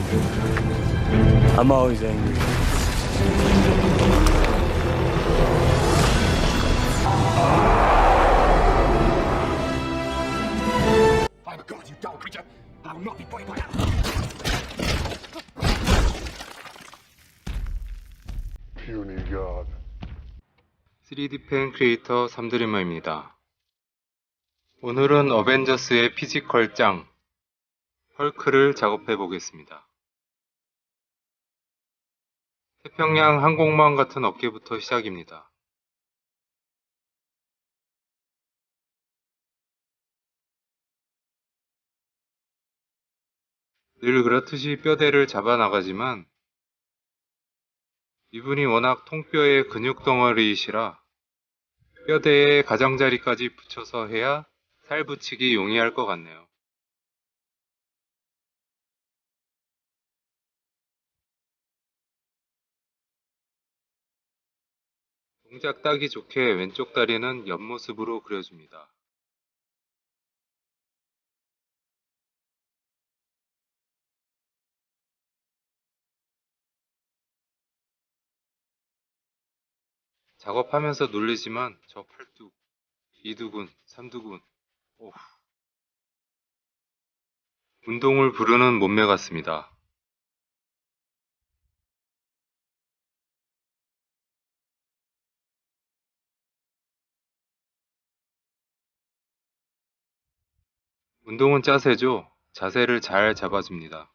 I'm always angry. I'm a god, you dull creature. I will not be bullied by that. Puny god. 3D 펜 크리에이터 삼드리머입니다. 오늘은 어벤져스의 피지컬 짱 헐크를 작업해 보겠습니다. 태평양 항공모함 같은 어깨부터 시작입니다. 늘 그렇듯이 뼈대를 잡아 나가지만 이분이 워낙 통뼈의 근육 덩어리이시라 뼈대에 가장자리까지 붙여서 해야 살 붙이기 용이할 것 같네요. 동작 따기 좋게 왼쪽 다리는 옆모습으로 그려줍니다. 작업하면서 놀리지만 저 팔뚝, 이두근, 삼두근, 오후. 운동을 부르는 몸매 같습니다. 운동은 짜세죠. 자세를 잘 잡아줍니다.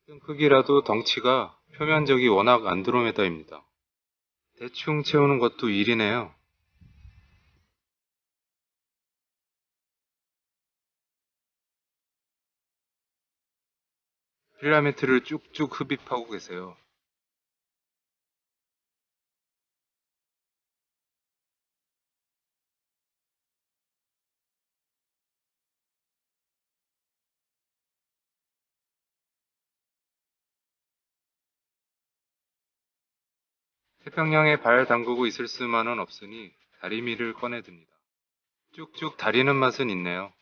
같은 크기라도 덩치가 표면적이 워낙 안드로메다입니다. 대충 채우는 것도 일이네요. 필라멘트를 쭉쭉 흡입하고 계세요. 태평양에 발 담그고 있을 수만은 없으니 다리미를 꺼내듭니다. 쭉쭉 다리는 맛은 있네요.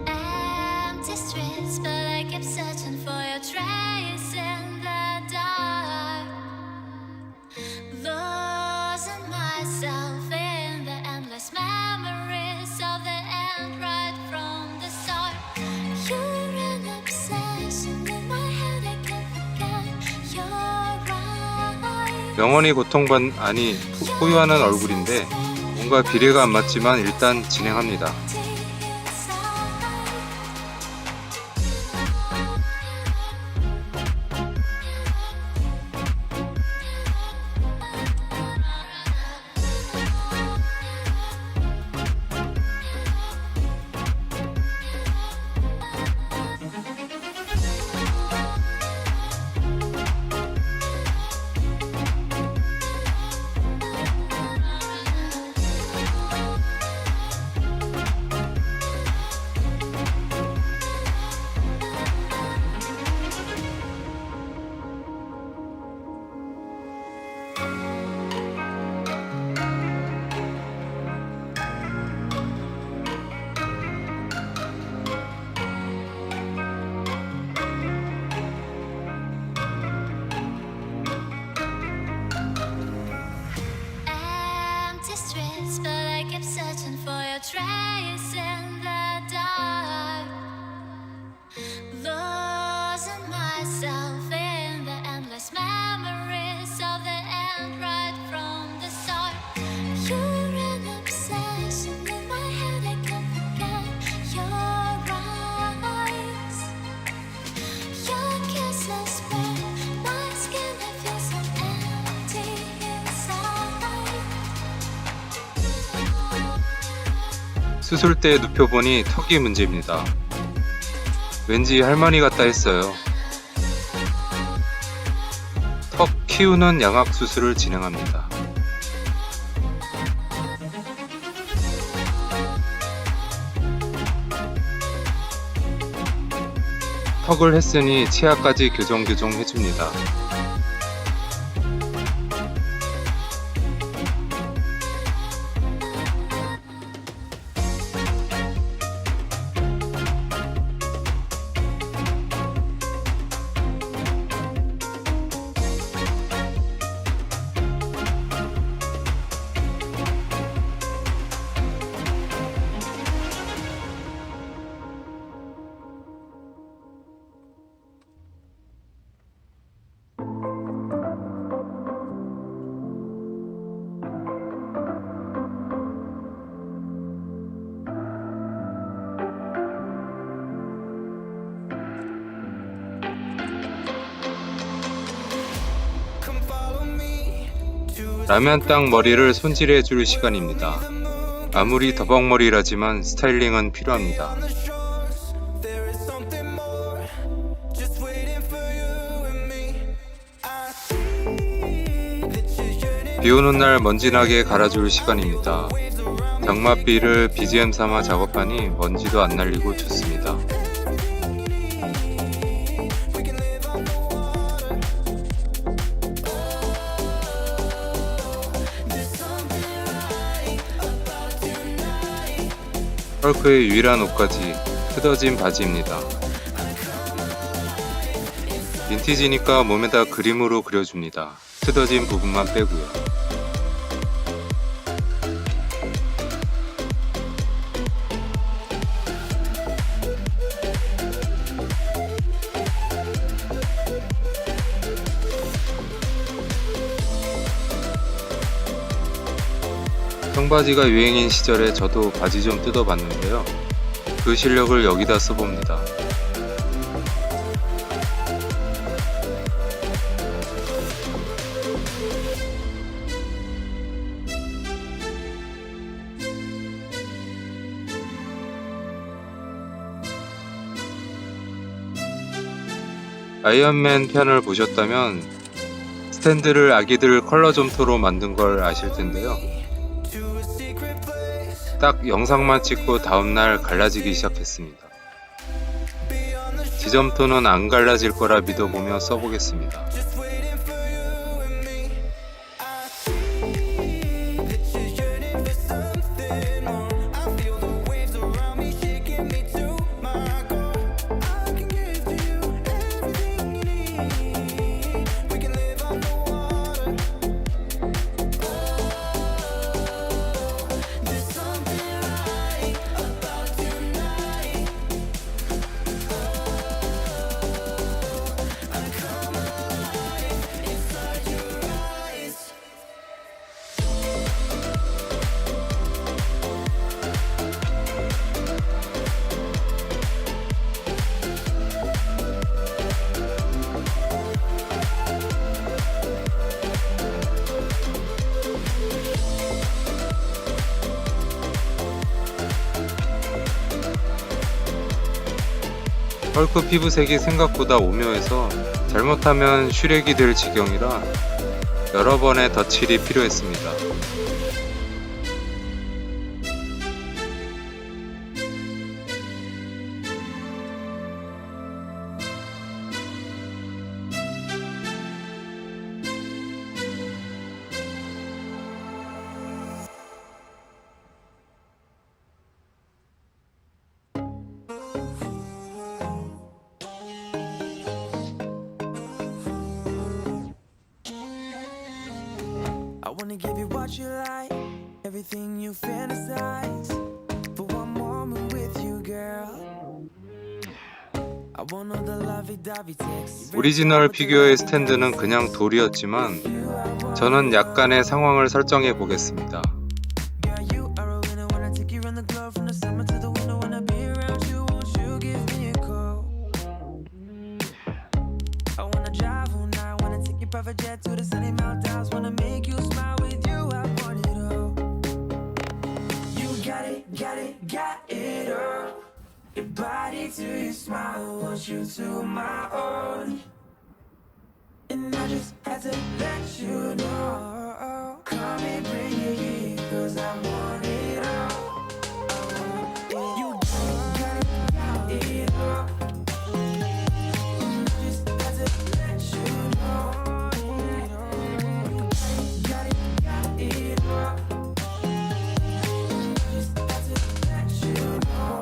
Empty streets, but I keep searching for your trace in the dark. Losing myself in the endless memories of the end right from the start. You're an obsession in my head, I can't forget your eyes. 영원히 포효하는 얼굴인데 뭔가 비례가 안 맞지만 일단 진행합니다. 수술 때 눕혀보니 턱이 문제입니다. 왠지 할머니 같다 했어요. 턱 키우는 양악 수술을 진행합니다. 턱을 했으니 치아까지 교정교정 해줍니다. 라면 땅 머리를 손질해 줄 시간입니다. 아무리 더벅머리라지만 스타일링은 필요합니다. 비 오는 날 먼지나게 갈아줄 시간입니다. 장맛비를 BGM 삼아 작업하니 먼지도 안 날리고 좋습니다. 헐크의 유일한 옷까지 뜯어진 바지입니다. 빈티지니까 몸에다 그림으로 그려줍니다. 뜯어진 부분만 빼고요. 청바지가 유행인 시절에 저도 바지 좀 뜯어봤는데요. 그 실력을 여기다 써봅니다. 아이언맨 편을 보셨다면 스탠드를 아기들 컬러 점토로 만든 걸 아실 텐데요. 딱 영상만 찍고 다음날 갈라지기 시작했습니다. 지점토는 안 갈라질 거라 믿어보며 써보겠습니다. 헐크 피부색이 생각보다 오묘해서 잘못하면 슈렉이 될 지경이라 여러 번의 덧칠이 필요했습니다. I wanna give you what you like, everything you fantasize. For one moment with you, girl. I want all the lovey-dovey texts. 오리지널 피규어의 스탠드는 그냥 돌이었지만 저는 약간의 상황을 설정해 보겠습니다. Girl, you are a winner when I take you around the globe from the summer to the winter. When I be around you, won't you give me a call? I wanna drive all night, wanna take your private jet to the sunny Maldives. Wanna make you smile with you, I want it all. You got it, got it, got till you smile, want you to my own. And I just had to let you know. Call me, bring it here, cause I want it all. You got it all. And I just had to let you know. You got it all. And I just had to let you know.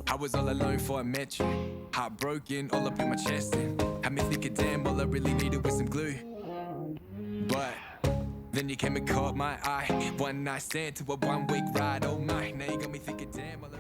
I was all alone before I met you. Heartbroken, all up in my chest, and had me thinking, damn, all I really needed was some glue. But then you came and caught my eye. One night stand to a 1 week ride. Oh my, now you got me thinking, damn, all I